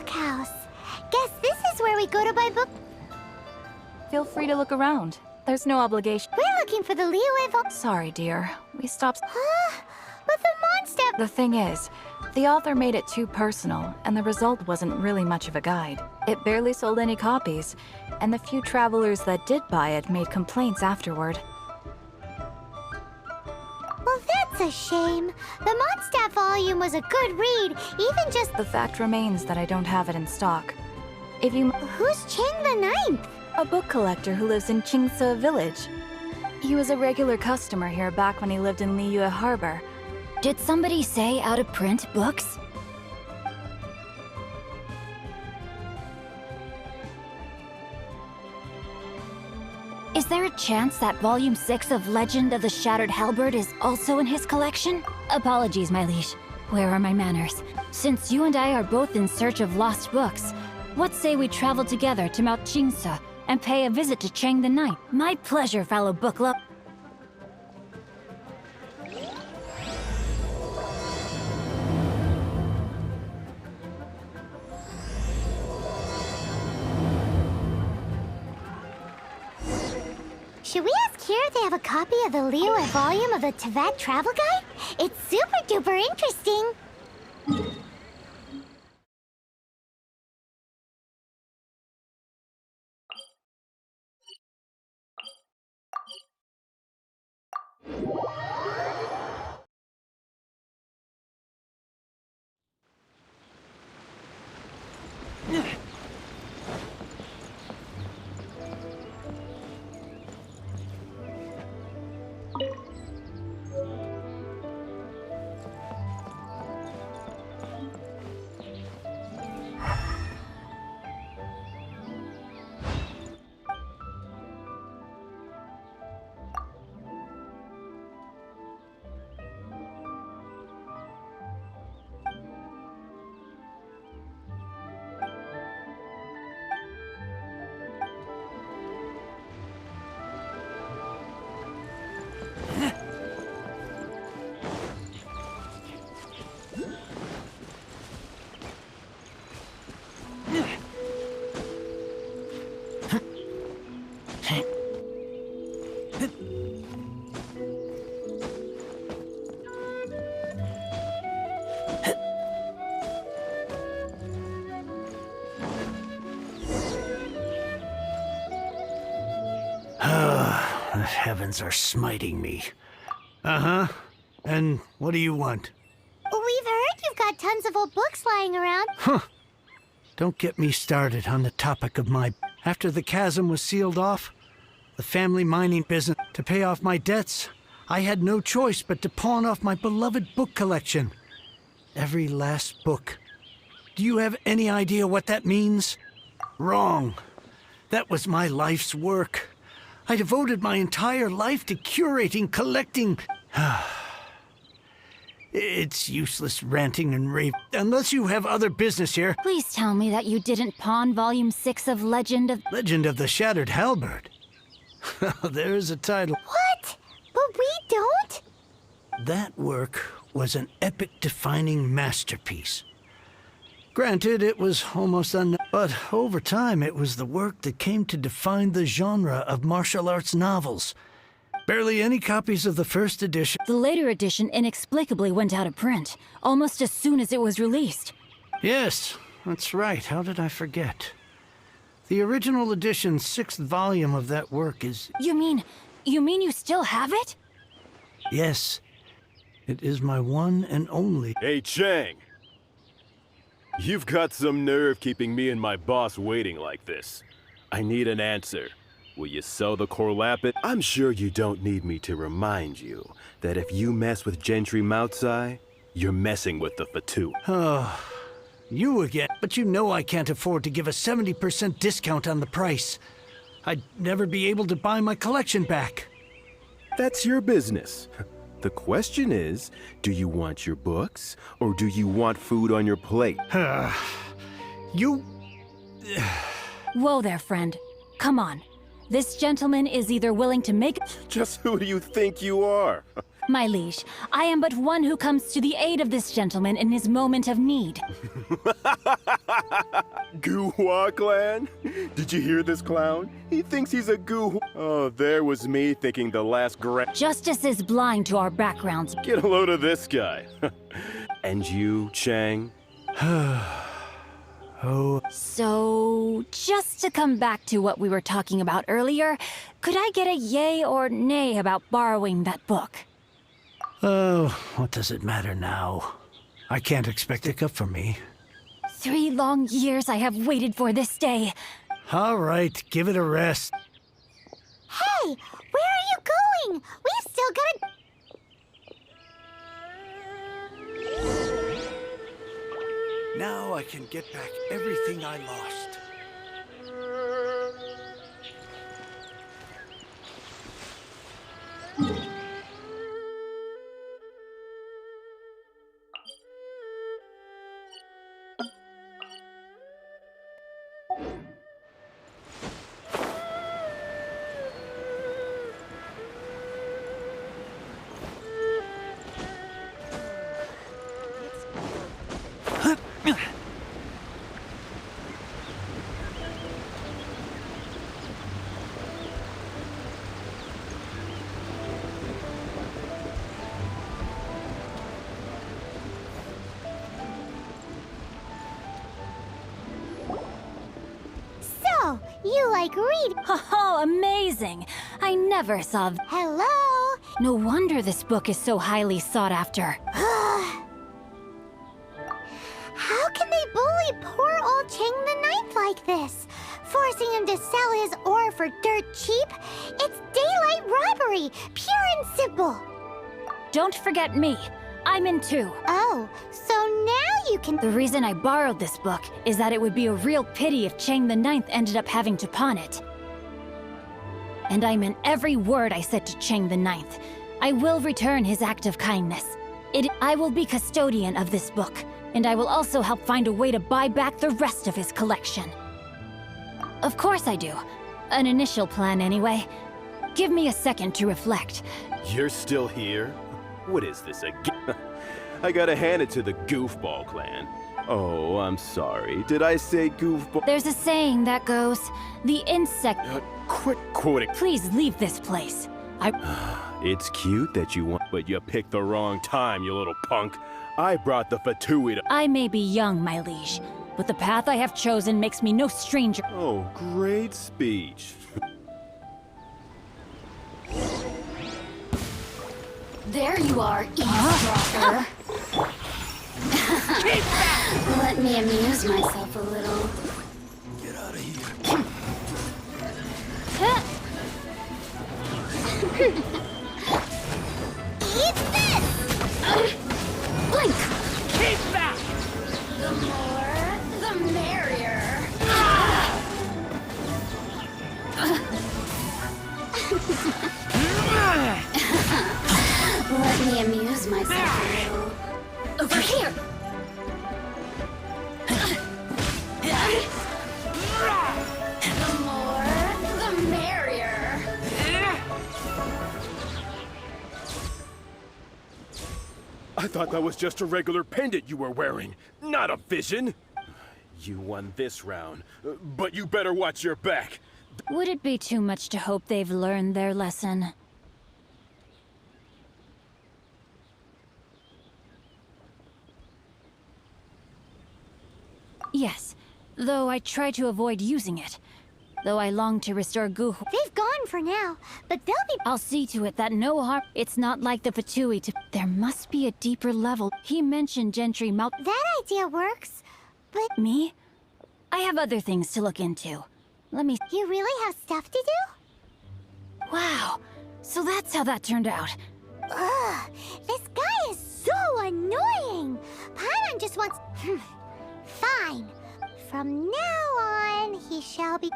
book house. Guess this is where we go to buy book. Feel free to look around. There's no obligation. We're looking for the Liyue Harbor. Sorry, dear. We stopped. Huh? But the monster. The thing is, the author made it too personal, and the result wasn't really much of a guide. It barely sold any copies, and the few travelers that did buy it made complaints afterward. Well, that's a shame. The Mondstadt volume was a good read, even just. The fact remains that I don't have it in stock. If you... Who's Chang the Ninth? A book collector who lives in Xingqiu village. He was a regular customer here back when he lived in Liyue Harbor. Did somebody say out-of-print books? Is there a chance that Volume 6 of Legend of the Shattered Halberd is also in his collection? Apologies, my liege. Where are my manners? Since you and I are both in search of lost books, what say we travel together to Mount Qingce and pay a visit to Chang the Ninth? My pleasure, fellow book lover. Should we ask here if they have a copy of the Liyue volume of the Teyvat Travel Guide? It's super duper interesting. The heavens are smiting me. Uh-huh. And what do you want? We've heard you've got tons of old books lying around. Huh. Don't get me started on the topic of my... After the chasm was sealed off, the family mining business, to pay off my debts, I had no choice but to pawn off my beloved book collection. Every last book. Do you have any idea what that means? Wrong. That was my life's work. I devoted my entire life to curating, collecting... It's useless ranting and raving. Unless you have other business here. Please tell me that you didn't pawn Volume 6 of Legend of... Legend of the Shattered Halberd. There's a title. What? But we don't? That work was an epic-defining masterpiece. Granted, it was almost but over time it was the work that came to define the genre of martial arts novels. Barely any copies of the first edition. The later edition inexplicably went out of print, almost as soon as it was released. Yes, that's right. How did I forget? The original edition's 6th volume of that work is... You mean you still have it? Yes. It is my one and only... Hey, Chang! You've got some nerve keeping me and my boss waiting like this. I need an answer. Will you sell the Korlapit? I'm sure you don't need me to remind you that if you mess with Gentry Moutsai, you're messing with the Fatu. Oh, you again. But you know I can't afford to give a 70% discount on the price. I'd never be able to buy my collection back. That's your business. The question is, do you want your books, or do you want food on your plate? You... Whoa there, friend. Come on. This gentleman is either willing to make... Just who do you think you are? My liege, I am but one who comes to the aid of this gentleman in his moment of need. Guhua clan? Did you hear this clown? He thinks he's a Guhua. Oh, there was me thinking the last Justice is blind to our backgrounds. Get a load of this guy. And you, Chang? Oh, So, just to come back to what we were talking about earlier, could I get a yay or nay about borrowing that book? oh, what does it matter now? I can't expect a cup from me. 3 long years I have waited for this day. All right, give it a rest. Hey, where are you going? We've still got Now I can get back everything I lost. So, you like read? Oh, amazing! I never saw. Hello? No wonder this book is so highly sought after. How can they bully poor old Chang the Ninth like this? Forcing him to sell his ore for dirt cheap? It's daylight robbery, pure and simple. Don't forget me. I'm in too. Oh, so now you can... The reason I borrowed this book is that it would be a real pity if Chang the Ninth ended up having to pawn it. And I meant every word I said to Chang the Ninth. I will return his act of kindness. I will be custodian of this book, and I will also help find a way to buy back the rest of his collection. Of course I do. An initial plan anyway. Give me a second to reflect. You're still here? What is this again? I gotta hand it to the Goofball clan. Oh, I'm sorry. Did I say goofball? There's a saying that goes, the insect... Quit quoting. Please leave this place. It's cute that you want, but you picked the wrong time, you little punk. I brought the Fatui. I may be young, my liege, but the path I have chosen makes me no stranger. Oh, great speech. There you are, eavesdropper. Let me amuse myself a little. Get out of here. Eat this! Blink! Keep back! The more, the merrier. Let me amuse myself a little. Over here! The more, the merrier. I thought that was just a regular pendant you were wearing, not a vision. You won this round, but you better watch your back. Would it be too much to hope they've learned their lesson? Yes, though I try to avoid using it. Though I long to restore Guhu. They've gone for now, but they'll be... I'll see to it that no harm... It's not like the Fatui to... There must be a deeper level. He mentioned Gentry Mount... That idea works, but... Me? I have other things to look into. Let me... You really have stuff to do? Wow. So that's how that turned out. Ugh, this guy is so annoying! Paimon just wants... Fine. From now on, he shall be...